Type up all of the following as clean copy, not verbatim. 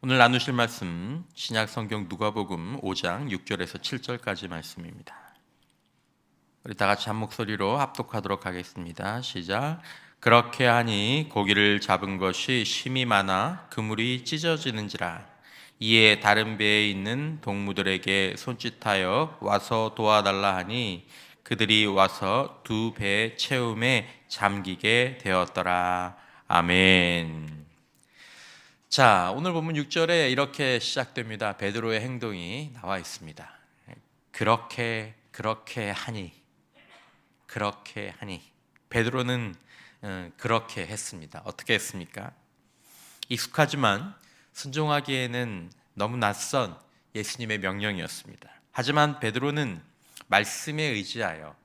오늘 나누실 말씀 신약 성경 누가복음 5장 6절에서 7절까지 말씀입니다. 우리 다 같이 한 목소리로 합독하도록 하겠습니다. 시작. 그렇게 하니 고기를 잡은 것이 심이 많아 그물이 찢어지는지라. 이에 다른 배에 있는 동무들에게 손짓하여 와서 도와달라 하니 그들이 와서 두 배 채움에 잠기게 되었더라. 아멘. 자, 오늘 본문 6절에 이렇게 시작됩니다. 베드로의 행동이 나와 있습니다. 그렇게 하니 베드로는 그렇게 했습니다. 어떻게 했습니까? 익숙하지만 순종하기에는 너무 낯선 예수님의 명령이었습니다. 하지만 베드로는 말씀에 의지하여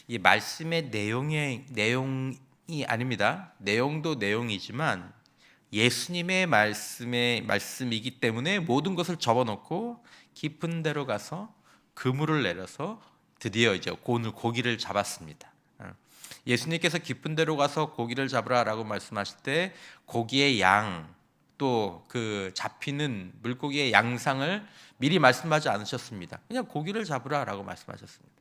이 말씀의 내용이 아닙니다. 내용도 내용이지만 예수님의 말씀이기 때문에 모든 것을 접어놓고 깊은 데로 가서 그물을 내려서 드디어 이제 오늘 고기를 잡았습니다. 예수님께서 깊은 데로 가서 고기를 잡으라라고 말씀하실 때 고기의 양, 또 그 잡히는 물고기의 양상을 미리 말씀하지 않으셨습니다. 그냥 고기를 잡으라라고 말씀하셨습니다.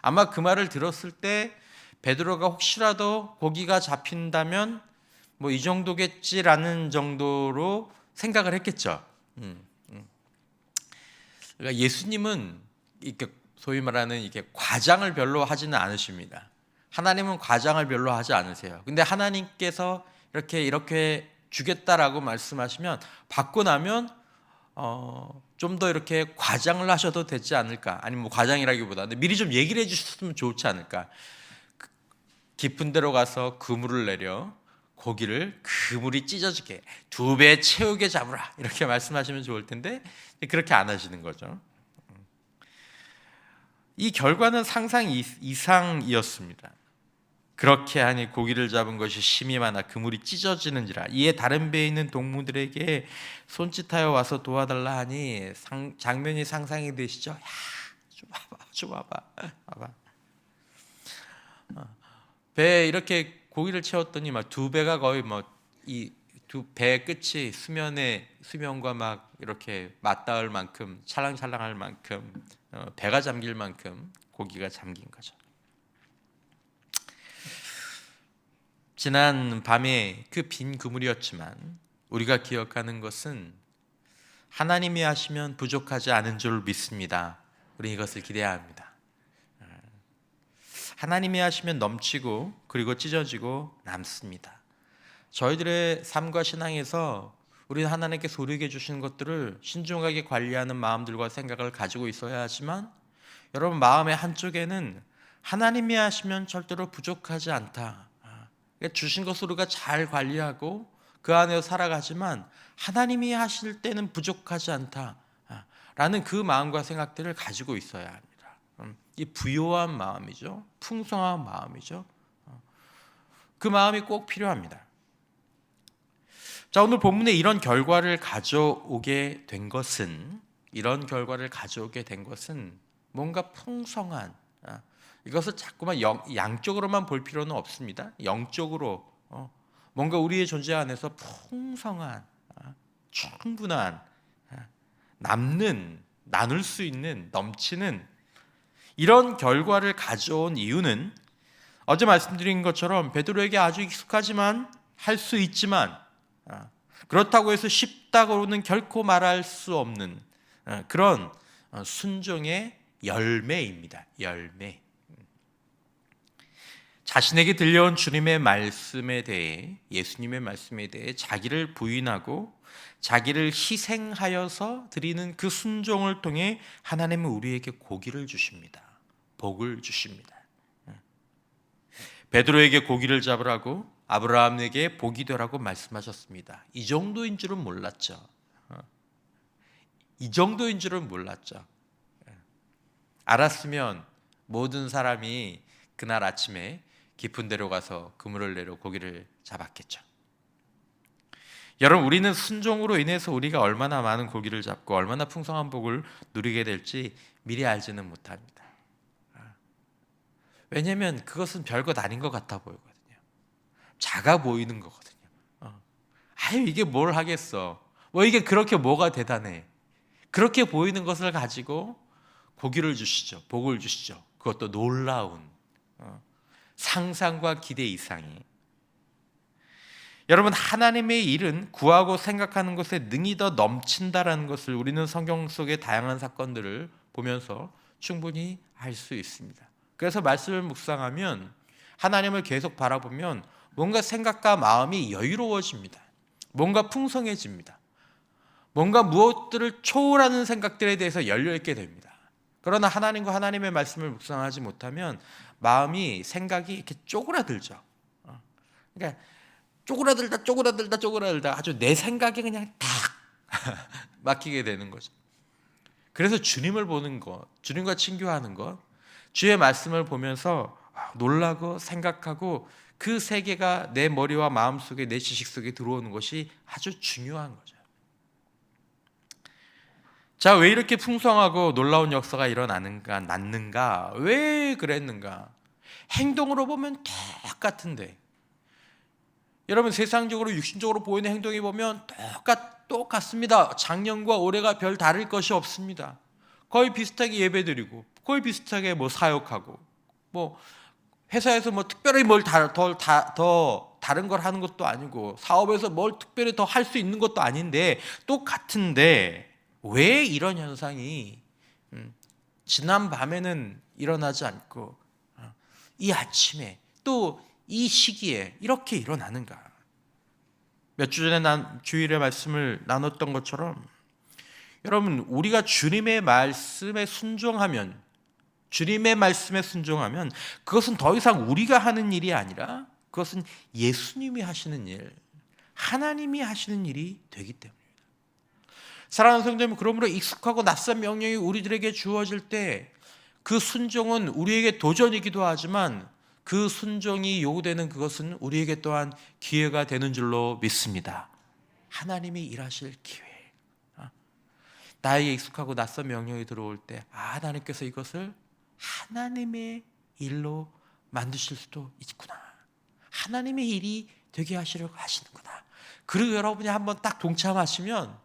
아마 그 말을 들었을 때 베드로가 혹시라도 고기가 잡힌다면 뭐 이 정도겠지라는 정도로 생각을 했겠죠. 그러니까 예수님은 이렇게 소위 말하는 이게 과장을 별로 하지는 않으십니다. 하나님은 과장을 별로 하지 않으세요. 근데 하나님께서 이렇게 주겠다라고 말씀하시면 받고 나면 좀 더 이렇게 과장을 하셔도 되지 않을까? 아니면 뭐 과장이라기보다는 미리 좀 얘기를 해주셨으면 좋지 않을까? 깊은 데로 가서 그물을 내려 고기를 그물이 찢어지게 두 배 채우게 잡으라 이렇게 말씀하시면 좋을 텐데 그렇게 안 하시는 거죠. 이 결과는 상상 이상이었습니다. 그렇게 하니 고기를 잡은 것이 심이 많아 그물이 찢어지는지라. 이에 다른 배에 있는 동무들에게 손짓하여 와서 도와달라 하니 장면이 상상이 되시죠? 야, 좀 와봐. 배에 이렇게 고기를 채웠더니 막 두 배가 거의 이 두 배 끝이 수면과 막 이렇게 맞닿을 만큼 찰랑찰랑할 만큼 배가 잠길 만큼 고기가 잠긴 거죠. 지난 밤에 그 빈 그물이었지만 우리가 기억하는 것은 하나님이 하시면 부족하지 않은 줄 믿습니다. 우리 이것을 기대해야 합니다. 하나님이 하시면 넘치고 그리고 찢어지고 남습니다. 저희들의 삶과 신앙에서 우리는 하나님께서 우리에게 주시는 것들을 신중하게 관리하는 마음들과 생각을 가지고 있어야 하지만 여러분 마음의 한쪽에는 하나님이 하시면 절대로 부족하지 않다. 주신 것을 우리가 잘 관리하고 그 안에서 살아가지만 하나님이 하실 때는 부족하지 않다. 라는 그 마음과 생각들을 가지고 있어야 합니다. 이 부요한 마음이죠. 풍성한 마음이죠. 그 마음이 꼭 필요합니다. 자, 오늘 본문에 이런 결과를 가져오게 된 것은 뭔가 풍성한 이것을 자꾸만 양쪽으로만 볼 필요는 없습니다. 영적으로 뭔가 우리의 존재 안에서 풍성한 충분한 나눌 수 있는 넘치는 이런 결과를 가져온 이유는 어제 말씀드린 것처럼 베드로에게 아주 익숙하지만 할 수 있지만 그렇다고 해서 쉽다고는 결코 말할 수 없는 그런 순종의 열매입니다. 열매. 자신에게 들려온 주님의 말씀에 대해 예수님의 말씀에 대해 자기를 부인하고 자기를 희생하여서 드리는 그 순종을 통해 하나님은 우리에게 고기를 주십니다. 복을 주십니다. 베드로에게 고기를 잡으라고 아브라함에게 복이 되라고 말씀하셨습니다. 이 정도인 줄은 몰랐죠. 알았으면 모든 사람이 그날 아침에 깊은 데로 가서 그물을 내려 고기를 잡았겠죠. 여러분, 우리는 순종으로 인해서 우리가 얼마나 많은 고기를 잡고 얼마나 풍성한 복을 누리게 될지 미리 알지는 못합니다. 왜냐하면 그것은 별것 아닌 것 같아 보이거든요. 작아 보이는 거거든요. 아유, 이게 뭘 하겠어. 뭐 이게 그렇게 뭐가 대단해? 그렇게 보이는 것을 가지고 고기를 주시죠. 복을 주시죠. 그것도 놀라운 상상과 기대 이상이. 여러분, 하나님의 일은 구하고 생각하는 것에 능이 더 넘친다라는 것을 우리는 성경 속의 다양한 사건들을 보면서 충분히 알 수 있습니다. 그래서 말씀을 묵상하면, 하나님을 계속 바라보면 뭔가 생각과 마음이 여유로워집니다. 뭔가 풍성해집니다. 뭔가 무엇들을 초월하는 생각들에 대해서 열려있게 됩니다. 그러나 하나님과 하나님의 말씀을 묵상하지 못하면 마음이, 생각이 이렇게 쪼그라들죠. 그러니까 쪼그라들다 아주 내 생각에 그냥 딱 막히게 되는 거죠. 그래서 주님을 보는 것, 주님과 친교하는 것, 주의 말씀을 보면서 놀라고 생각하고 그 세계가 내 머리와 마음 속에, 내 지식 속에 들어오는 것이 아주 중요한 거죠. 자, 왜 이렇게 풍성하고 놀라운 역사가 일어나는가, 났는가? 왜 그랬는가? 행동으로 보면 똑같은데, 여러분, 세상적으로 육신적으로 보이는 행동이 보면 똑같습니다. 작년과 올해가 별 다를 것이 없습니다. 거의 비슷하게 예배드리고, 거의 비슷하게 사역하고, 회사에서 특별히 더 다른 걸 하는 것도 아니고, 사업에서 뭘 특별히 더 할 수 있는 것도 아닌데 똑같은데, 왜 이런 현상이 지난 밤에는 일어나지 않고 이 아침에 또 이 시기에 이렇게 일어나는가? 몇 주 전에 주일에 말씀을 나눴던 것처럼, 여러분, 우리가 주님의 말씀에 순종하면 그것은 더 이상 우리가 하는 일이 아니라 그것은 예수님이 하시는 일, 하나님이 하시는 일이 되기 때문입니다. 사랑하는 성도님, 그러므로 익숙하고 낯선 명령이 우리들에게 주어질 때 그 순종은 우리에게 도전이기도 하지만, 그 순종이 요구되는 그것은 우리에게 또한 기회가 되는 줄로 믿습니다. 하나님이 일하실 기회. 나에게 익숙하고 낯선 명령이 들어올 때, 하나님께서 이것을 하나님의 일로 만드실 수도 있구나. 하나님의 일이 되게 하시려고 하시는구나. 그리고 여러분이 한번 딱 동참하시면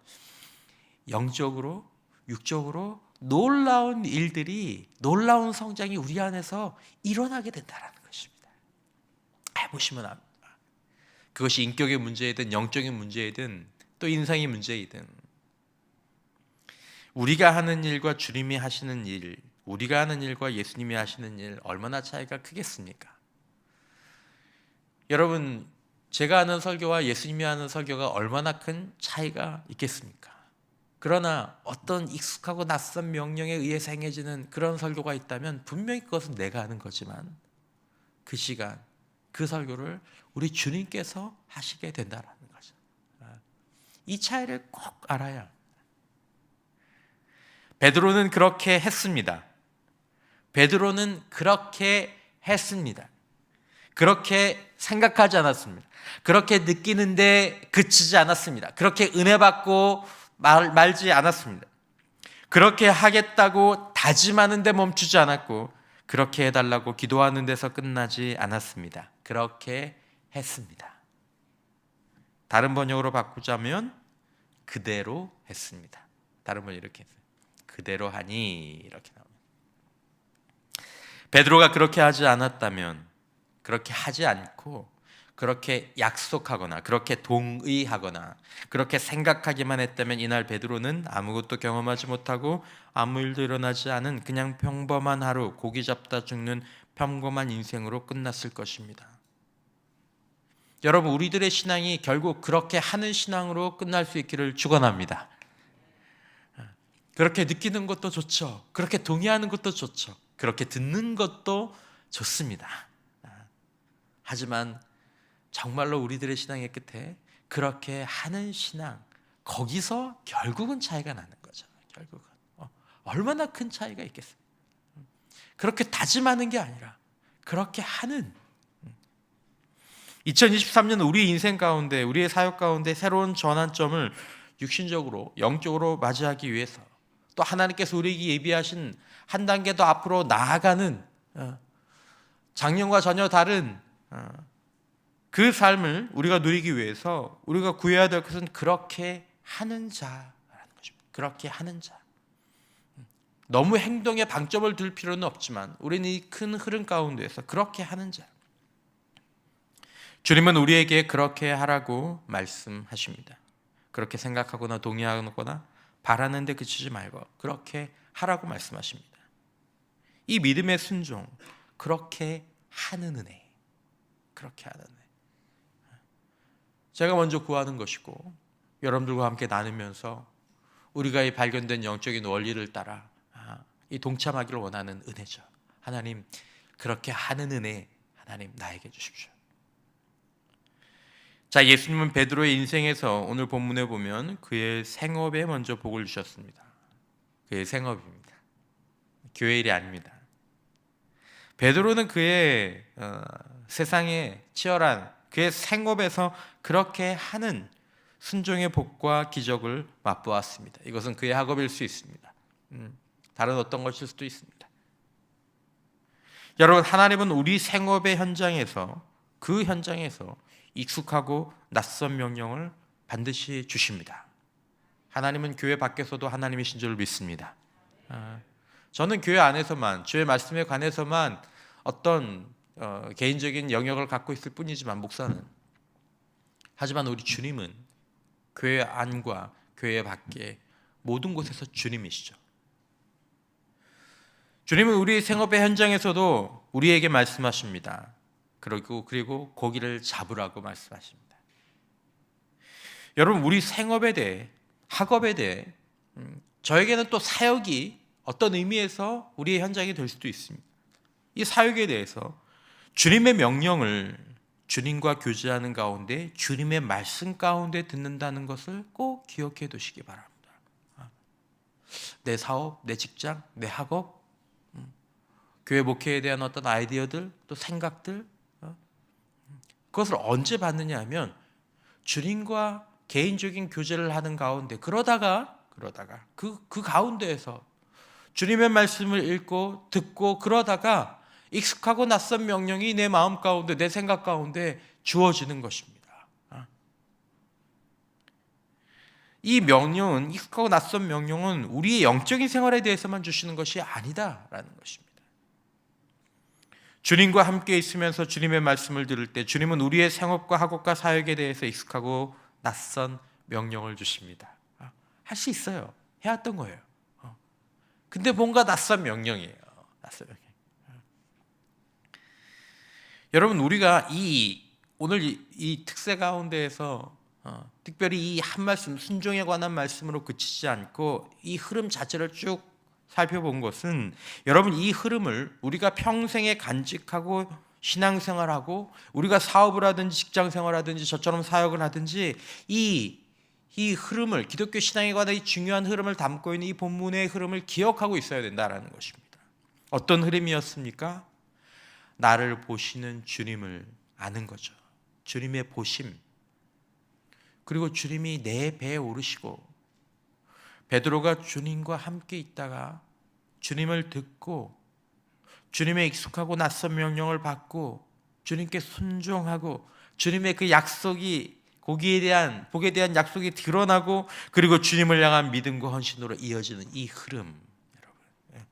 영적으로, 육적으로 놀라운 일들이, 놀라운 성장이 우리 안에서 일어나게 된다는 것입니다. 해보시면 압니다. 그것이 인격의 문제이든 영적인 문제이든 또 인생의 문제이든, 우리가 하는 일과 주님이 하시는 일, 우리가 하는 일과 예수님이 하시는 일, 얼마나 차이가 크겠습니까? 여러분, 제가 하는 설교와 예수님이 하는 설교가 얼마나 큰 차이가 있겠습니까? 그러나 어떤 익숙하고 낯선 명령에 의해서 행해지는 그런 설교가 있다면 분명히 그것은 내가 하는 거지만, 그 시간, 그 설교를 우리 주님께서 하시게 된다는 거죠. 이 차이를 꼭 알아야 합니다. 베드로는 그렇게 했습니다. 그렇게 생각하지 않았습니다. 그렇게 느끼는데 그치지 않았습니다. 그렇게 은혜 받고 말지 않았습니다. 그렇게 하겠다고 다짐하는데 멈추지 않았고, 그렇게 해달라고 기도하는 데서 끝나지 않았습니다. 그렇게 했습니다. 다른 번역으로 바꾸자면 그대로 했습니다. 다른 번역 이렇게 했어요. 그대로 하니, 이렇게 나옵니다. 베드로가 그렇게 하지 않았다면, 그렇게 하지 않고 그렇게 약속하거나 그렇게 동의하거나 그렇게 생각하기만 했다면, 이날 베드로는 아무것도 경험하지 못하고 아무 일도 일어나지 않은 그냥 평범한 하루, 고기 잡다 죽는 평범한 인생으로 끝났을 것입니다. 여러분, 우리들의 신앙이 결국 그렇게 하는 신앙으로 끝날 수 있기를 축원합니다. 그렇게 느끼는 것도 좋죠. 그렇게 동의하는 것도 좋죠. 그렇게 듣는 것도 좋습니다. 하지만 정말로 우리들의 신앙의 끝에 그렇게 하는 신앙, 거기서 결국은 차이가 나는 거죠. 결국은 얼마나 큰 차이가 있겠어요. 그렇게 다짐하는 게 아니라 그렇게 하는. 2023년 우리 인생 가운데, 우리의 사역 가운데 새로운 전환점을 육신적으로, 영적으로 맞이하기 위해서, 또 하나님께서 우리에게 예비하신 한 단계 더 앞으로 나아가는, 작년과 전혀 다른 그 삶을 우리가 누리기 위해서 우리가 구해야 될 것은 그렇게 하는 자라는 것입니다. 그렇게 하는 자. 너무 행동에 방점을 둘 필요는 없지만 우리는 이 큰 흐름 가운데에서 그렇게 하는 자. 주님은 우리에게 그렇게 하라고 말씀하십니다. 그렇게 생각하거나 동의하거나 바라는 데 그치지 말고 그렇게 하라고 말씀하십니다. 이 믿음의 순종, 그렇게 하는 은혜, 그렇게 하는 은혜. 제가 먼저 구하는 것이고 여러분들과 함께 나누면서 우리가 이 발견된 영적인 원리를 따라 이 동참하기를 원하는 은혜죠. 하나님, 그렇게 하는 은혜 하나님 나에게 주십시오. 자, 예수님은 베드로의 인생에서 오늘 본문에 보면 그의 생업에 먼저 복을 주셨습니다. 그의 생업입니다. 교회 일이 아닙니다. 베드로는 그의 세상에 치열한 그의 생업에서 그렇게 하는 순종의 복과 기적을 맛보았습니다. 이것은 그의 학업일 수 있습니다. 다른 어떤 것일 수도 있습니다. 여러분, 하나님은 우리 생업의 현장에서 그 현장에서 익숙하고 낯선 명령을 반드시 주십니다. 하나님은 교회 밖에서도 하나님이신 줄 믿습니다. 저는 교회 안에서만, 주의 말씀에 관해서만 어떤 개인적인 영역을 갖고 있을 뿐이지만 목사는, 하지만 우리 주님은 교회 안과 교회 밖에 모든 곳에서 주님이시죠. 주님은 우리 생업의 현장에서도 우리에게 말씀하십니다. 그리고 고기를 잡으라고 말씀하십니다. 여러분, 우리 생업에 대해, 학업에 대해 저에게는 또 사역이 어떤 의미에서 우리의 현장이 될 수도 있습니다. 이 사역에 대해서 주님의 명령을 주님과 교제하는 가운데 주님의 말씀 가운데 듣는다는 것을 꼭 기억해 두시기 바랍니다. 내 사업, 내 직장, 내 학업, 교회 목회에 대한 어떤 아이디어들, 또 생각들, 그것을 언제 받느냐 하면 주님과 개인적인 교제를 하는 가운데 그러다가 그 가운데에서 주님의 말씀을 읽고 듣고 그러다가 익숙하고 낯선 명령이 내 마음 가운데, 내 생각 가운데 주어지는 것입니다. 이 명령은, 익숙하고 낯선 명령은 우리의 영적인 생활에 대해서만 주시는 것이 아니다라는 것입니다. 주님과 함께 있으면서 주님의 말씀을 들을 때 주님은 우리의 생업과 학업과 사역에 대해서 익숙하고 낯선 명령을 주십니다. 할 수 있어요. 해왔던 거예요. 근데 뭔가 낯선 명령이에요. 낯선 명령. 여러분, 우리가 오늘 이 특세 가운데에서 특별히 이 한 말씀, 순종에 관한 말씀으로 그치지 않고 이 흐름 자체를 쭉 살펴본 것은, 여러분, 이 흐름을 우리가 평생에 간직하고 신앙생활하고 우리가 사업을 하든지 직장생활을 하든지 저처럼 사역을 하든지 이 흐름을, 기독교 신앙에 관한 이 중요한 흐름을 담고 있는 이 본문의 흐름을 기억하고 있어야 된다는 것입니다. 어떤 흐름이었습니까? 나를 보시는 주님을 아는 거죠. 주님의 보심, 그리고 주님이 내 배에 오르시고 베드로가 주님과 함께 있다가 주님을 듣고 주님의 익숙하고 낯선 명령을 받고 주님께 순종하고 주님의 그 약속이, 복에 대한 약속이 드러나고 그리고 주님을 향한 믿음과 헌신으로 이어지는 이 흐름, 여러분,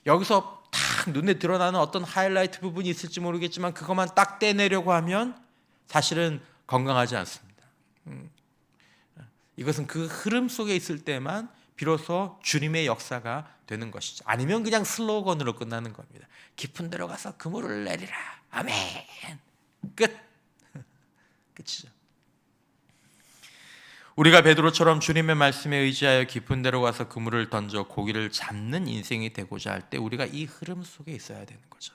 여기서 딱 눈에 드러나는 어떤 하이라이트 부분이 있을지 모르겠지만 그것만 딱 떼내려고 하면 사실은 건강하지 않습니다. 이것은 그 흐름 속에 있을 때만 비로소 주님의 역사가 되는 것이죠. 아니면 그냥 슬로건으로 끝나는 겁니다. 깊은 데로 가서 그물을 내리라. 아멘. 끝이죠. 우리가 베드로처럼 주님의 말씀에 의지하여 깊은 데로 가서 그물을 던져 고기를 잡는 인생이 되고자 할 때 우리가 이 흐름 속에 있어야 되는 거죠.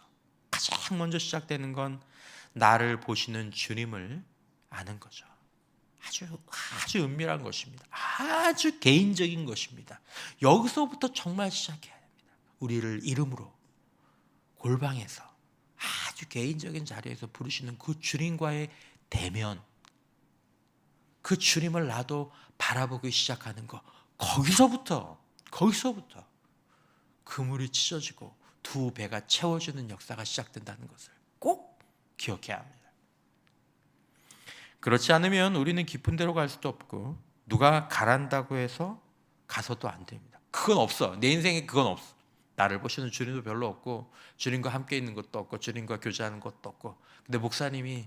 가장 먼저 시작되는 건 나를 보시는 주님을 아는 거죠. 아주 은밀한 것입니다. 아주 개인적인 것입니다. 여기서부터 정말 시작해야 됩니다. 우리를 이름으로 골방에서 아주 개인적인 자리에서 부르시는 그 주님과의 대면, 그 주님을 나도 바라보기 시작하는 것, 거기서부터 그물이 찢어지고 두 배가 채워지는 역사가 시작된다는 것을 꼭 기억해야 합니다. 그렇지 않으면 우리는 깊은 데로 갈 수도 없고 누가 가란다고 해서 가서도 안 됩니다. 그건 없어. 내 인생에 그건 없어. 나를 보시는 주님도 별로 없고, 주님과 함께 있는 것도 없고, 주님과 교제하는 것도 없고. 근데 목사님이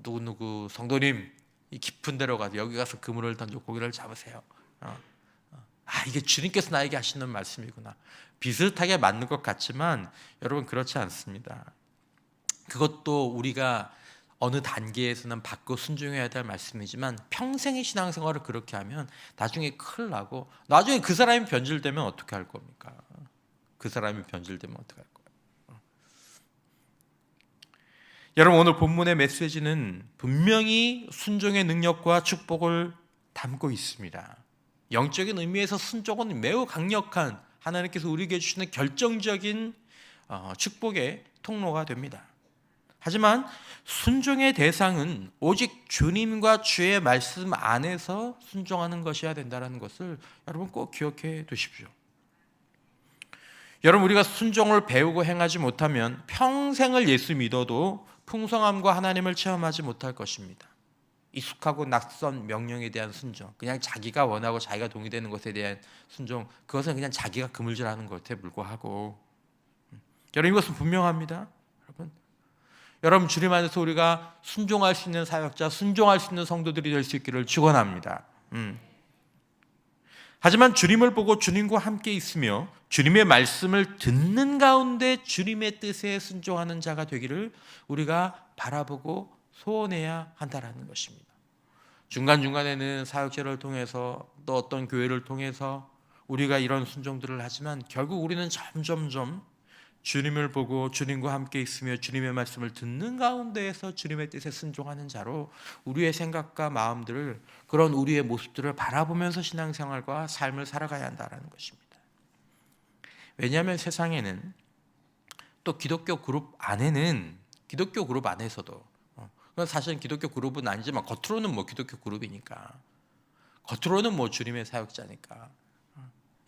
누구 성도님 이 깊은 데로 가서 여기 가서 그물을 던져 고기를 잡으세요. 이게 주님께서 나에게 하시는 말씀이구나. 비슷하게 맞는 것 같지만 여러분 그렇지 않습니다. 그것도 우리가 어느 단계에서는 받고 순종해야 될 말씀이지만 평생의 신앙생활을 그렇게 하면 나중에 큰일 나고, 나중에 그 사람이 변질되면 어떻게 할 겁니까? 그 사람이 변질되면 어떻게 할 거예요? 여러분, 오늘 본문의 메시지는 분명히 순종의 능력과 축복을 담고 있습니다. 영적인 의미에서 순종은 매우 강력한, 하나님께서 우리에게 주시는 결정적인 축복의 통로가 됩니다. 하지만 순종의 대상은 오직 주님과 주의 말씀 안에서 순종하는 것이어야 된다는 것을 여러분 꼭 기억해 두십시오. 여러분, 우리가 순종을 배우고 행하지 못하면 평생을 예수 믿어도 풍성함과 하나님을 체험하지 못할 것입니다. 익숙하고 낯선 명령에 대한 순종, 그냥 자기가 원하고 자기가 동의되는 것에 대한 순종, 그것은 그냥 자기가 그물질하는 것에 불과하고, 여러분 이것은 분명합니다. 여러분 주님 안에서 우리가 순종할 수 있는 사역자, 순종할 수 있는 성도들이 될 수 있기를 축원합니다. 하지만 주님을 보고 주님과 함께 있으며 주님의 말씀을 듣는 가운데 주님의 뜻에 순종하는 자가 되기를 우리가 바라보고 소원해야 한다는 것입니다. 중간중간에는 사역제를 통해서 또 어떤 교회를 통해서 우리가 이런 순종들을 하지만 결국 우리는 점점점 주님을 보고 주님과 함께 있으며 주님의 말씀을 듣는 가운데에서 주님의 뜻에 순종하는 자로 우리의 생각과 마음들을, 그런 우리의 모습들을 바라보면서 신앙생활과 삶을 살아가야 한다는 것입니다. 왜냐하면 세상에는 또 기독교 그룹 안에서도 사실은 기독교 그룹은 아니지만 겉으로는 기독교 그룹이니까, 겉으로는 주님의 사역자니까,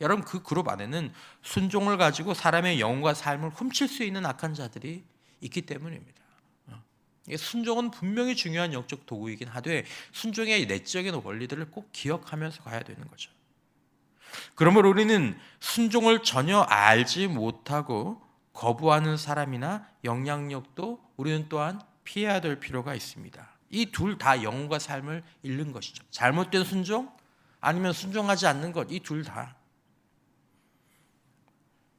여러분 그 그룹 안에는 순종을 가지고 사람의 영혼과 삶을 훔칠 수 있는 악한 자들이 있기 때문입니다. 순종은 분명히 중요한 영적 도구이긴 하되 순종의 내적인 원리들을 꼭 기억하면서 가야 되는 거죠. 그러므로 우리는 순종을 전혀 알지 못하고 거부하는 사람이나 영향력도 우리는 또한 피해야 될 필요가 있습니다. 이 둘 다 영혼과 삶을 잃는 것이죠. 잘못된 순종 아니면 순종하지 않는 것, 이 둘 다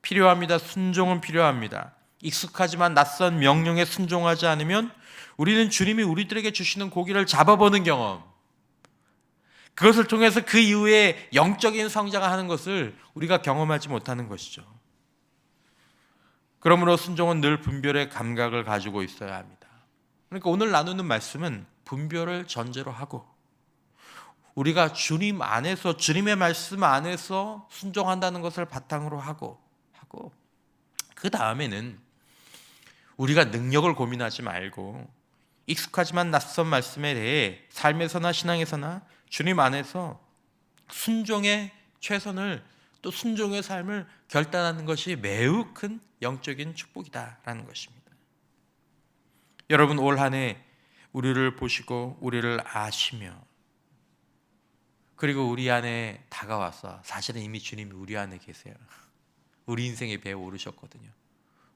필요합니다. 순종은 필요합니다. 익숙하지만 낯선 명령에 순종하지 않으면 우리는 주님이 우리들에게 주시는 고기를 잡아보는 경험, 그것을 통해서 그 이후에 영적인 성장하는 것을 우리가 경험하지 못하는 것이죠. 그러므로 순종은 늘 분별의 감각을 가지고 있어야 합니다. 그러니까 오늘 나누는 말씀은 분별을 전제로 하고 우리가 주님 안에서, 주님의 말씀 안에서 순종한다는 것을 바탕으로 하고 그 다음에는 우리가 능력을 고민하지 말고 익숙하지만 낯선 말씀에 대해 삶에서나 신앙에서나 주님 안에서 순종의 최선을, 또 순종의 삶을 결단하는 것이 매우 큰 영적인 축복이다라는 것입니다. 여러분 올 한 해 우리를 보시고 우리를 아시며 그리고 우리 안에 다가와서, 사실은 이미 주님이 우리 안에 계세요. 우리 인생의 배에 오르셨거든요.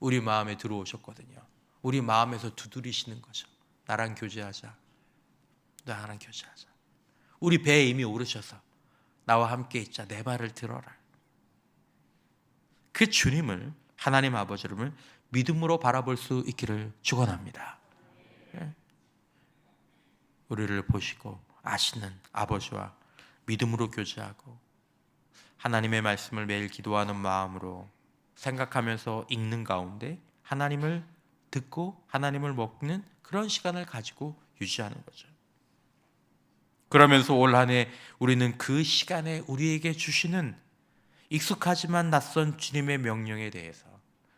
우리 마음에 들어오셨거든요. 우리 마음에서 두드리시는 거죠. 나랑 교제하자. 나랑 교제하자. 우리 배에 이미 오르셔서 나와 함께 있자. 내 말을 들어라. 그 주님을, 하나님 아버지를 믿음으로 바라볼 수 있기를 축원합니다. 우리를 보시고 아시는 아버지와 믿음으로 교제하고 하나님의 말씀을 매일 기도하는 마음으로 생각하면서 읽는 가운데 하나님을 듣고 하나님을 먹는 그런 시간을 가지고 유지하는 거죠. 그러면서 올 한 해 우리는 그 시간에 우리에게 주시는 익숙하지만 낯선 주님의 명령에 대해서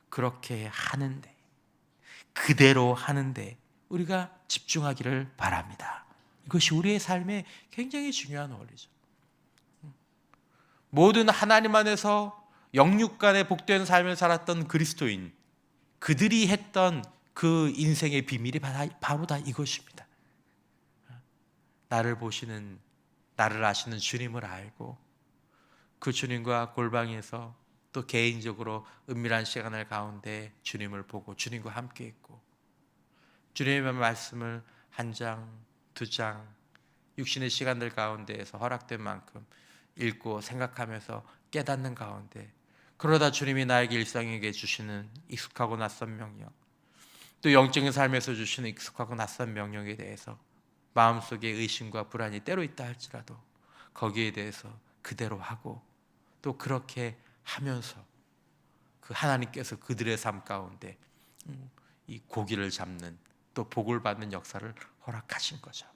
그렇게 하는데, 그대로 하는데 우리가 집중하기를 바랍니다. 이것이 우리의 삶에 굉장히 중요한 원리죠. 모든 하나님 안에서 영육간의 복된 삶을 살았던 그리스도인, 그들이 했던 그 인생의 비밀이 바로 다 이것입니다. 나를 보시는 나를 아시는 주님을 알고 그 주님과 골방에서 또 개인적으로 은밀한 시간을 가운데 주님을 보고 주님과 함께 있고 주님의 말씀을 한 장, 두 장, 육신의 시간들 가운데에서 허락된 만큼 읽고 생각하면서 깨닫는 가운데 그러다 주님이 나에게 일상에게 주시는 익숙하고 낯선 명령, 또 영적인 삶에서 주시는 익숙하고 낯선 명령에 대해서 마음속에 의심과 불안이 때로 있다 할지라도 거기에 대해서 그대로 하고 또 그렇게 하면서 그 하나님께서 그들의 삶 가운데 이 고기를 잡는 또 복을 받는 역사를 허락하신 거죠.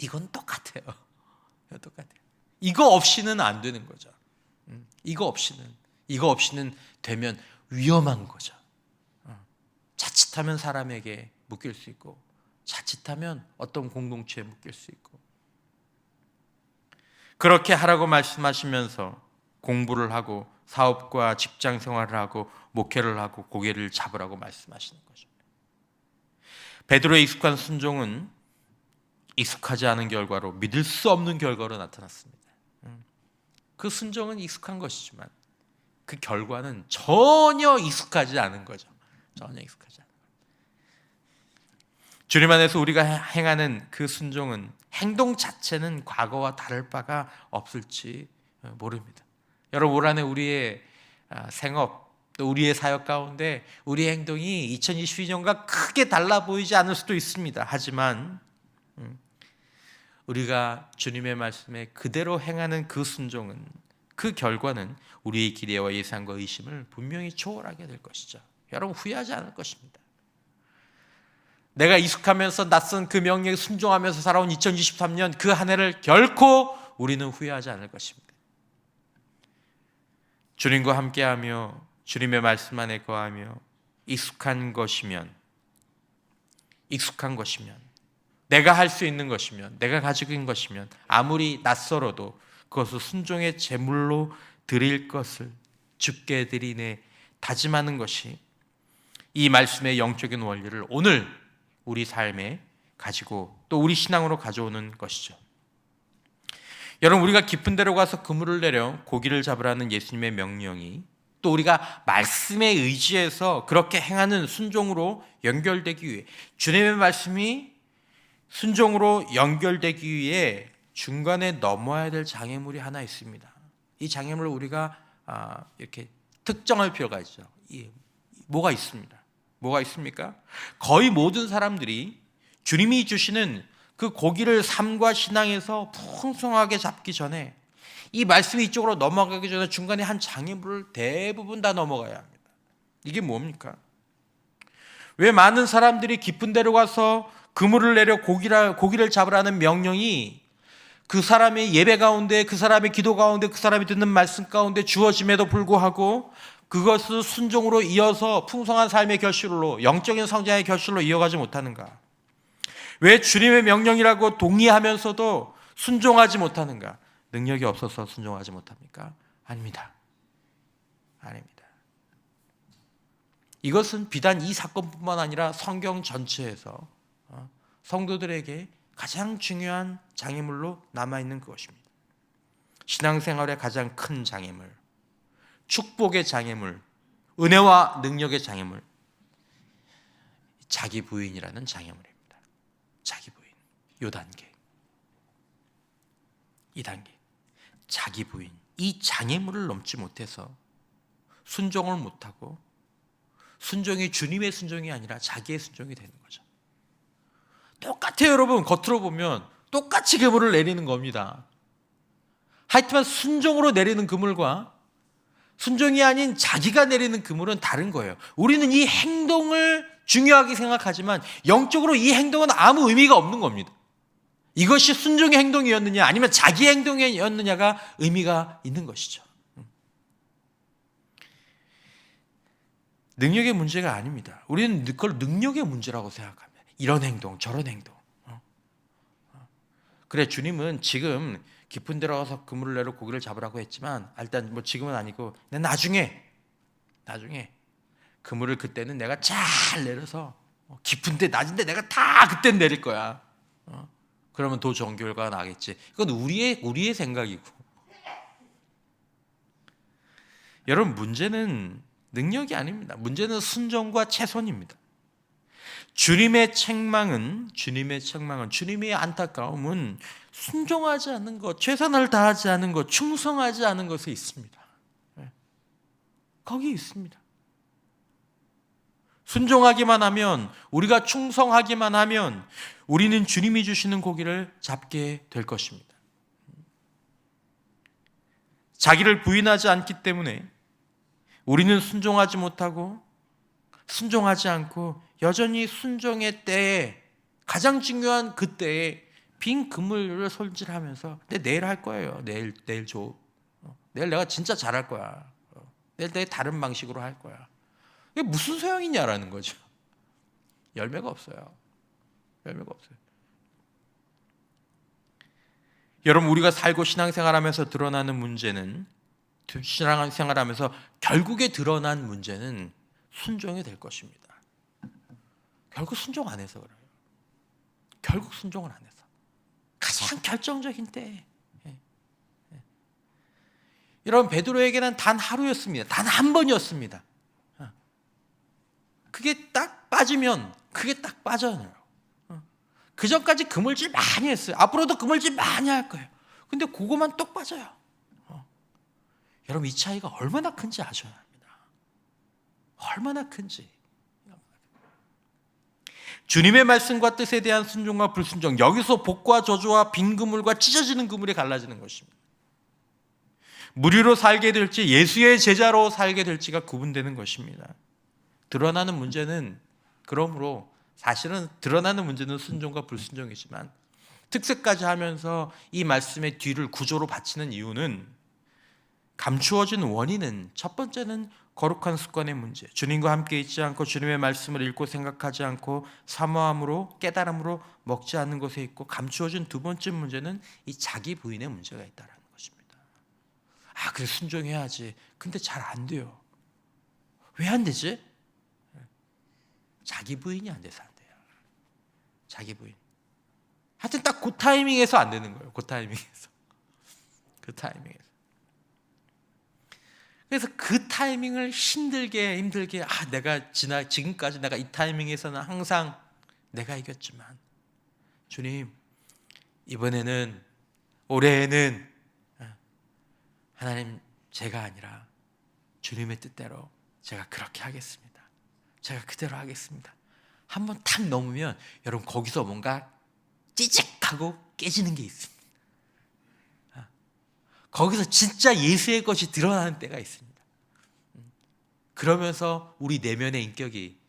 이건 똑같아요. 똑같아요. 이거 없이는 안 되는 거죠. 이거 없이는 되면 위험한 거죠. 자칫하면 사람에게 묶일 수 있고 자칫하면 어떤 공동체에 묶일 수 있고 그렇게 하라고 말씀하시면서 공부를 하고 사업과 직장 생활을 하고 목회를 하고 고개를 잡으라고 말씀하시는 거죠. 베드로의 익숙한 순종은 익숙하지 않은 결과로 믿을 수 없는 결과로 나타났습니다. 그 순종은 익숙한 것이지만 그 결과는 전혀 익숙하지 않은 거죠. 전혀 익숙하지 않은 거죠. 주님 안에서 우리가 행하는 그 순종은 행동 자체는 과거와 다를 바가 없을지 모릅니다. 여러분 올 한해 우리의 생업 또 우리의 사역 가운데 우리의 행동이 2022년과 크게 달라 보이지 않을 수도 있습니다. 하지만 우리가 주님의 말씀에 그대로 행하는 그 순종은 그 결과는 우리의 기대와 예상과 의심을 분명히 초월하게 될 것이죠. 여러분 후회하지 않을 것입니다. 내가 익숙하면서 낯선 그 명령에 순종하면서 살아온 2023년 그 한 해를 결코 우리는 후회하지 않을 것입니다. 주님과 함께하며 주님의 말씀 안에 거하며 익숙한 것이면 내가 할 수 있는 것이면 내가 가지고 있는 것이면 아무리 낯설어도 그것을 순종의 제물로 드릴 것을 주께 드리네 다짐하는 것이 이 말씀의 영적인 원리를 오늘 우리 삶에 가지고 또 우리 신앙으로 가져오는 것이죠. 여러분 우리가 깊은 데로 가서 그물을 내려 고기를 잡으라는 예수님의 명령이 또 우리가 말씀에 의지해서 그렇게 행하는 순종으로 연결되기 위해 주님의 말씀이 순종으로 연결되기 위해 중간에 넘어야 될 장애물이 하나 있습니다. 이 장애물을 우리가 이렇게 특정할 필요가 있죠. 뭐가 있습니다. 뭐가 있습니까? 거의 모든 사람들이 주님이 주시는 그 고기를 삶과 신앙에서 풍성하게 잡기 전에 이 말씀이 이쪽으로 넘어가기 전에 중간에 한 장애물을 대부분 다 넘어가야 합니다. 이게 뭡니까? 왜 많은 사람들이 깊은 데로 가서 그물을 내려 고기를 잡으라는 명령이 그 사람의 예배 가운데 그 사람의 기도 가운데 그 사람이 듣는 말씀 가운데 주어짐에도 불구하고 그것을 순종으로 이어서 풍성한 삶의 결실로 영적인 성장의 결실로 이어가지 못하는가? 왜 주님의 명령이라고 동의하면서도 순종하지 못하는가? 능력이 없어서 순종하지 못합니까? 아닙니다. 이것은 비단 이 사건뿐만 아니라 성경 전체에서 성도들에게 가장 중요한 장애물로 남아있는 그것입니다. 신앙생활의 가장 큰 장애물, 축복의 장애물, 은혜와 능력의 장애물, 자기 부인이라는 장애물입니다. 자기 부인, 이 단계, 자기 부인, 이 장애물을 넘지 못해서 순종을 못하고 순종이 주님의 순종이 아니라 자기의 순종이 되는 거죠. 똑같아요, 여러분. 겉으로 보면 똑같이 그물을 내리는 겁니다. 하여튼 순종으로 내리는 그물과 순종이 아닌 자기가 내리는 그물은 다른 거예요. 우리는 이 행동을 중요하게 생각하지만 영적으로 이 행동은 아무 의미가 없는 겁니다. 이것이 순종의 행동이었느냐 아니면 자기의 행동이었느냐가 의미가 있는 것이죠. 능력의 문제가 아닙니다. 우리는 그걸 능력의 문제라고 생각합니다. 이런 행동, 저런 행동. 그래, 주님은 지금 깊은 데로 가서 그물을 내려 고기를 잡으라고 했지만 일단 뭐 지금은 아니고 나중에 그물을 그때는 내가 잘 내려서 깊은데 낮은데 내가 다 그때는 내릴 거야. 그러면 더 좋은 결과가 나겠지. 그건 우리의 생각이고. 여러분, 문제는 능력이 아닙니다. 문제는 순종과 최선입니다. 주님의 책망은, 주님의 안타까움은 순종하지 않는 것, 최선을 다하지 않은 것, 충성하지 않은 것에 있습니다. 거기 있습니다. 순종하기만 하면, 우리가 충성하기만 하면 우리는 주님이 주시는 고기를 잡게 될 것입니다. 자기를 부인하지 않기 때문에 우리는 순종하지 못하고 순종하지 않고 여전히 순종의 때에, 가장 중요한 그 때에 빈 그물을 손질하면서 내일 할 거예요. 내일 줘. 내일 내가 진짜 잘할 거야. 내일 내 다른 방식으로 할 거야. 이게 무슨 소용이냐라는 거죠. 열매가 없어요. 열매가 없어요. 여러분, 우리가 살고 신앙생활하면서 드러나는 문제는, 신앙생활하면서 결국에 드러난 문제는 순종이 될 것입니다. 결국 순종 안 해서 그래요. 결국 순종을 안 해서. 가장 결정적인 때에. 여러분, 베드로에게는 단 하루였습니다. 단 한 번이었습니다. 그게 딱 빠지면 그게 딱 빠져요. 그 전까지 그물질 많이 했어요. 앞으로도 그물질 많이 할 거예요. 근데 그거만 똑 빠져요. 여러분, 이 차이가 얼마나 큰지 아셔야 합니다. 얼마나 큰지. 주님의 말씀과 뜻에 대한 순종과 불순종, 여기서 복과 저주와 빈 그물과 찢어지는 그물이 갈라지는 것입니다. 무리로 살게 될지 예수의 제자로 살게 될지가 구분되는 것입니다. 드러나는 문제는, 그러므로 사실은 드러나는 문제는 순종과 불순종이지만 특색까지 하면서 이 말씀의 뒤를 구조로 바치는 이유는, 감추어진 원인은, 첫 번째는 거룩한 습관의 문제, 주님과 함께 있지 않고 주님의 말씀을 읽고 생각하지 않고 사모함으로 깨달음으로 먹지 않는 것에 있고, 감추어진 두 번째 문제는 이 자기 부인의 문제가 있다는 것입니다. 그래 순종해야지. 근데 잘 안 돼요. 왜 안 되지? 자기 부인이 안 돼서 안 돼요. 자기 부인. 하여튼 딱 그 타이밍에서 안 되는 거예요. 그 타이밍에서. 그래서 그 타이밍을 힘들게 내가 지금까지 내가 이 타이밍에서는 항상 내가 이겼지만, 주님, 이번에는, 올해에는 하나님, 제가 아니라 주님의 뜻대로 제가 그렇게 하겠습니다. 제가 그대로 하겠습니다. 한번 탁 넘으면 여러분, 거기서 뭔가 찌직하고 깨지는 게 있습니다. 거기서 진짜 예수의 것이 드러나는 때가 있습니다. 그러면서 우리 내면의 인격이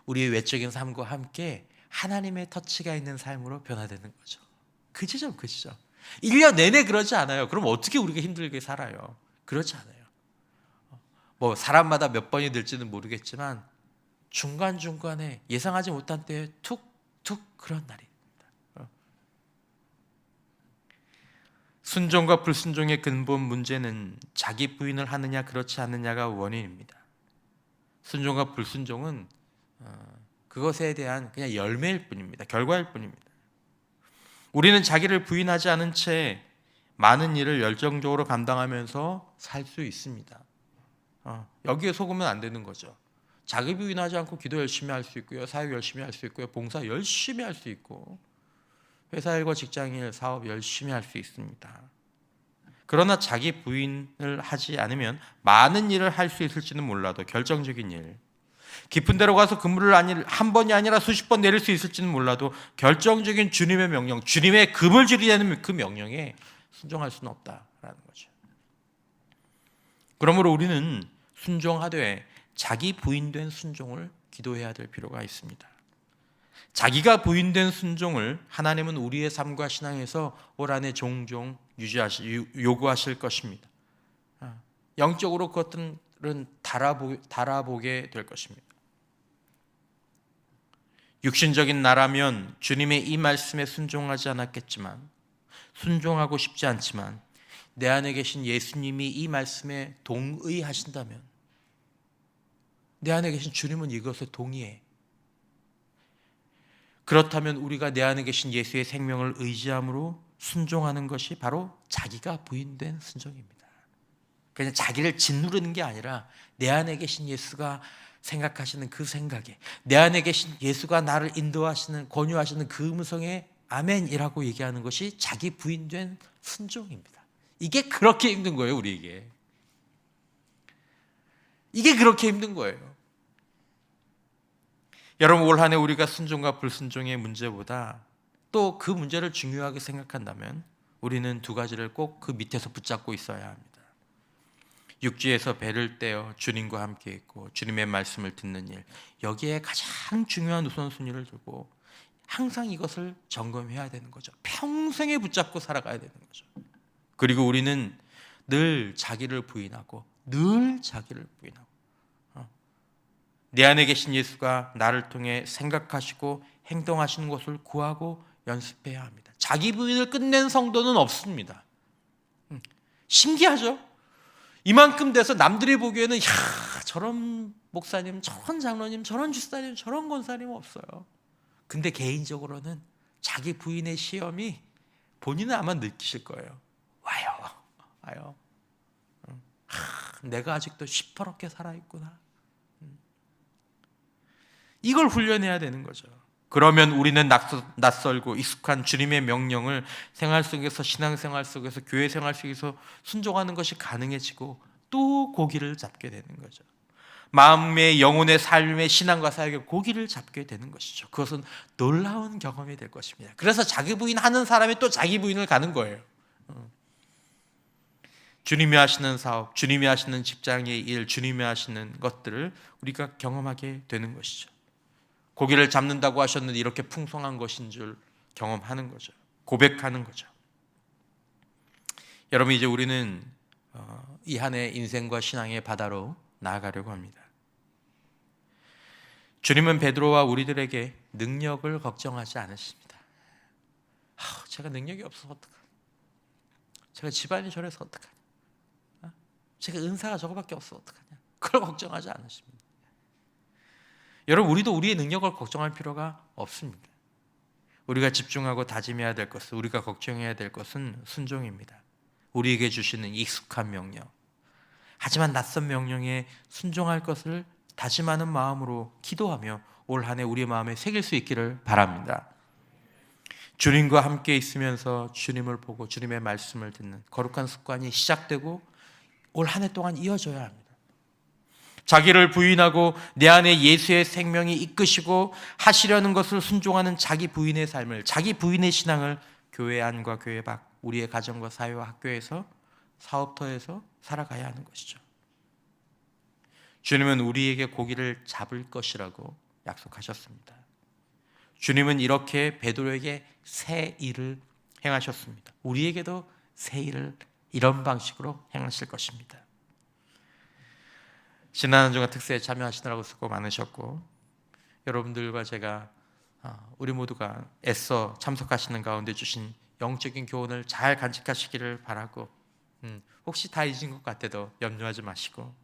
우리의 외적인 삶과 함께 하나님의 터치가 있는 삶으로 변화되는 거죠. 그 지점. 1년 내내 그러지 않아요. 그럼 어떻게 우리가 힘들게 살아요? 그렇지 않아요. 뭐 사람마다 몇 번이 될지는 모르겠지만 중간중간에 예상하지 못한 때에 툭툭 그런 날이 있습니다. 순종과 불순종의 근본 문제는 자기 부인을 하느냐 그렇지 않느냐가 원인입니다. 순종과 불순종은 그것에 대한 그냥 열매일 뿐입니다. 결과일 뿐입니다. 우리는 자기를 부인하지 않은 채 많은 일을 열정적으로 감당하면서 살 수 있습니다. 여기에 속으면 안 되는 거죠. 자기 부인하지 않고 기도 열심히 할 수 있고요, 사역 열심히 할 수 있고요, 봉사 열심히 할 수 있고, 회사 일과 직장일, 사업 열심히 할 수 있습니다. 그러나 자기 부인을 하지 않으면 많은 일을 할 수 있을지는 몰라도 결정적인 일, 깊은 데로 가서 그물을 한 번이 아니라 수십 번 내릴 수 있을지는 몰라도 결정적인 주님의 명령, 주님의 그물질이라는 그 명령에 순종할 수는 없다라는 거죠. 그러므로 우리는 순종하되 자기 부인된 순종을 기도해야 될 필요가 있습니다. 자기가 부인된 순종을 하나님은 우리의 삶과 신앙에서 올 한해 종종 요구하실 것입니다. 영적으로 그것들은 달아보게 될 것입니다. 육신적인 나라면 주님의 이 말씀에 순종하지 않았겠지만, 순종하고 싶지 않지만 내 안에 계신 예수님이 이 말씀에 동의하신다면, 내 안에 계신 주님은 이것에 동의해. 그렇다면 우리가 내 안에 계신 예수의 생명을 의지함으로 순종하는 것이 바로 자기가 부인된 순종입니다. 그냥 자기를 짓누르는 게 아니라 내 안에 계신 예수가 생각하시는 그 생각에, 내 안에 계신 예수가 나를 인도하시는, 권유하시는 그 음성에 아멘이라고 얘기하는 것이 자기 부인된 순종입니다. 이게 그렇게 힘든 거예요, 우리에게. 이게 그렇게 힘든 거예요. 여러분, 올 한 해 우리가 순종과 불순종의 문제보다 또 그 문제를 중요하게 생각한다면 우리는 두 가지를 꼭 그 밑에서 붙잡고 있어야 합니다. 육지에서 배를 떼어 주님과 함께 있고 주님의 말씀을 듣는 일, 여기에 가장 중요한 우선순위를 두고 항상 이것을 점검해야 되는 거죠. 평생에 붙잡고 살아가야 되는 거죠. 그리고 우리는 늘 자기를 부인하고 내 안에 계신 예수가 나를 통해 생각하시고 행동하시는 것을 구하고 연습해야 합니다. 자기 부인을 끝낸 성도는 없습니다. 신기하죠? 이만큼 돼서 남들이 보기에는 저런 목사님, 저런 장로님, 저런 주사님, 저런 권사님 없어요. 근데 개인적으로는 자기 부인의 시험이 본인은 아마 느끼실 거예요. 와요. 내가 아직도 시퍼렇게 살아있구나. 이걸 훈련해야 되는 거죠. 그러면 우리는 낯설고 익숙한 주님의 명령을 생활 속에서, 신앙생활 속에서, 교회 생활 속에서 순종하는 것이 가능해지고 또 고기를 잡게 되는 거죠. 마음의, 영혼의 삶의 신앙과 사역의 고기를 잡게 되는 것이죠. 그것은 놀라운 경험이 될 것입니다. 그래서 자기 부인 하는 사람이 또 자기 부인을 가는 거예요. 주님이 하시는 사업, 주님이 하시는 직장의 일, 주님이 하시는 것들을 우리가 경험하게 되는 것이죠. 고기를 잡는다고 하셨는데 이렇게 풍성한 것인 줄 경험하는 거죠. 고백하는 거죠. 여러분, 이제 우리는 이 한 해 인생과 신앙의 바다로 나아가려고 합니다. 주님은 베드로와 우리들에게 능력을 걱정하지 않으십니다. 제가 능력이 없어서 어떡하냐, 제가 집안이 저래서 어떡하냐, 제가 은사가 저거밖에 없어서 어떡하냐, 그걸 걱정하지 않으십니다. 여러분, 우리도 우리의 능력을 걱정할 필요가 없습니다. 우리가 집중하고 다짐해야 될 것은, 우리가 걱정해야 될 것은 순종입니다. 우리에게 주시는 익숙한 명령, 하지만 낯선 명령에 순종할 것을 다짐하는 마음으로 기도하며 올 한 해 우리의 마음에 새길 수 있기를 바랍니다. 주님과 함께 있으면서 주님을 보고 주님의 말씀을 듣는 거룩한 습관이 시작되고 올 한 해 동안 이어져야 합니다. 자기를 부인하고 내 안에 예수의 생명이 이끄시고 하시려는 것을 순종하는 자기 부인의 삶을, 자기 부인의 신앙을 교회 안과 교회 밖, 우리의 가정과 사회와 학교에서, 사업터에서 살아가야 하는 것이죠. 주님은 우리에게 고기를 잡을 것이라고 약속하셨습니다. 주님은 이렇게 베드로에게 새 일을 행하셨습니다. 우리에게도 새 일을 이런 방식으로 행하실 것입니다. 지난 한 주간 특세에 참여하시느라고 수고 많으셨고, 여러분들과 제가 우리 모두가 애써 참석하시는 가운데 주신 영적인 교훈을 잘 간직하시기를 바라고, 혹시 다 잊은 것 같아도 염려하지 마시고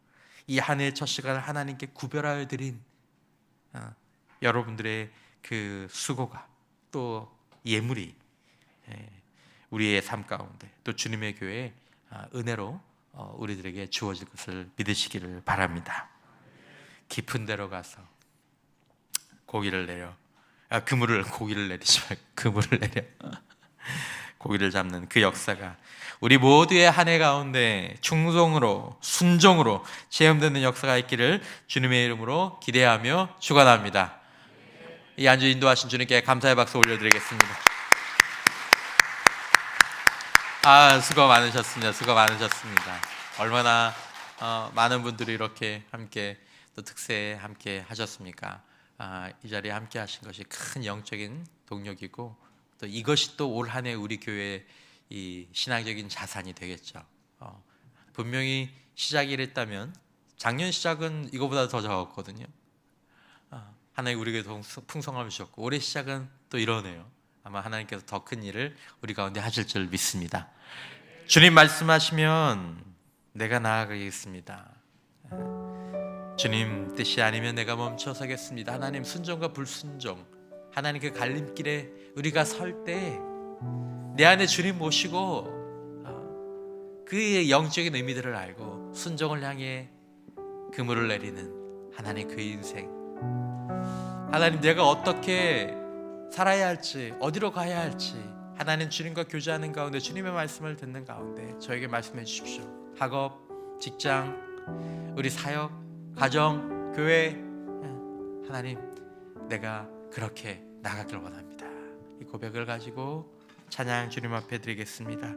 이 한 해의 첫 시간을 하나님께 구별하여 드린 여러분들의 그 수고가, 또 예물이 우리의 삶 가운데, 또 주님의 교회에 은혜로 우리들에게 주어질 것을 믿으시기를 바랍니다. 깊은 데로 가서 고기를 내려, 고기를 내리지 말고 그물을 내려 고기를 잡는 그 역사가 우리 모두의 한 해 가운데 충성으로, 순종으로 체험되는 역사가 있기를 주님의 이름으로 기대하며 축원합니다. 이 한 주 인도하신 주님께 감사의 박수 올려드리겠습니다. 수고 많으셨습니다. 수고 많으셨습니다. 얼마나 많은 분들이 이렇게 함께, 또 특세에 함께 하셨습니까? 이 자리에 함께 하신 것이 큰 영적인 동력이고, 또 이것이 또 올 한 해 우리 교회의 이 신앙적인 자산이 되겠죠. 분명히 시작이 이랬다면 작년 시작은 이거보다 더 적었거든요. 하나님 우리에게 더 풍성함을 주셨고, 올해 시작은 또 이러네요. 아마 하나님께서 더 큰 일을 우리 가운데 하실 줄 믿습니다. 주님 말씀하시면 내가 나아가겠습니다. 주님 뜻이 아니면 내가 멈춰서겠습니다. 하나님, 순종과 불순종, 하나님 그 갈림길에 우리가 설 때 내 안에 주님 모시고 그의 영적인 의미들을 알고 순종을 향해 그물을 내리는 하나님 그 인생, 하나님 내가 어떻게 살아야 할지, 어디로 가야 할지 하나님 주님과 교제하는 가운데, 주님의 말씀을 듣는 가운데 저에게 말씀해 주십시오. 학업, 직장, 우리 사역, 가정, 교회, 하나님 내가 그렇게 나가길 원합니다. 이 고백을 가지고 찬양 주님 앞에 드리겠습니다.